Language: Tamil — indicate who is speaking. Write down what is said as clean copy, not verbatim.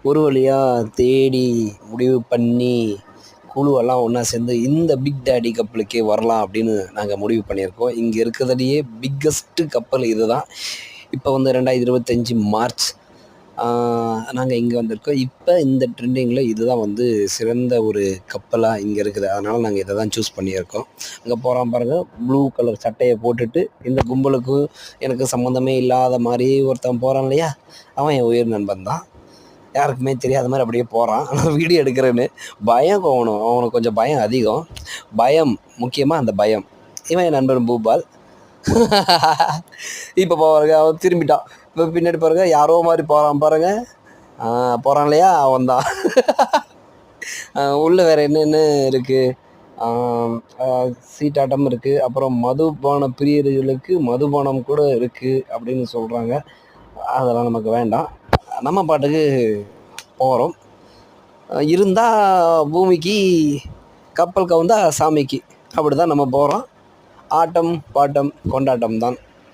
Speaker 1: ஒரு வழியாக தேடி முடிவு பண்ணி குழுவெல்லாம் ஒன்றா சேர்ந்து இந்த பிக் டேடி கப்பலுக்கே வரலாம் அப்படின்னு நாங்கள் முடிவு பண்ணியிருக்கோம். இங்கே இருக்கிறதுலையே பிக்கஸ்ட்டு கப்பல் இது தான். இப்போ வந்து 2025 மார்ச் நாங்கள் இங்கே வந்திருக்கோம். இப்போ இந்த ட்ரெண்டிங்கில் இதுதான் வந்து சிறந்த ஒரு கப்பலாக இங்கே இருக்குது. அதனால் நாங்கள் இதை தான் சூஸ் பண்ணியிருக்கோம். அங்கே போகிறான் பாருங்கள், ப்ளூ கலர் சட்டையை போட்டுட்டு இந்த கும்பலுக்கும் எனக்கு சம்மந்தமே இல்லாத மாதிரி ஒருத்தன் போகிறான் இல்லையா, அவன் என் உயிர் நண்பன் தான். யாருக்குமே தெரியாத மாதிரி அப்படியே போகிறான். ஆனால் வீடியோ எடுக்கிறேன்னு பயம் அவனுக்கு கொஞ்சம் பயம் அதிகம். பயம் முக்கியமாக அந்த பயம். இவன் என் நண்பன் பூபால். இப்போ பாருங்க, அவன் திரும்பிட்டான். இப்போ பின்னாடி பாருங்க, யாரோ மாதிரி போகிறான் பாருங்க. போகிறான் இல்லையா, அவன் தான். உள்ளே வேறு என்னென்ன இருக்குது, சீட்டாட்டம் இருக்குது, அப்புறம் மதுபான பிரியர்களுக்கு மதுபானம் கூட இருக்குது அப்படின்னு சொல்கிறாங்க. அதெல்லாம் நமக்கு வேண்டாம். நம்ம பாட்டுக்கு போகிறோம். இருந்தால் பூமிக்கு, கப்பல் கவுந்தா சாமிக்கு, அப்படி தான் நம்ம போகிறோம். ஆட்டம் பாட்டம் கொண்டாட்டம் தான்.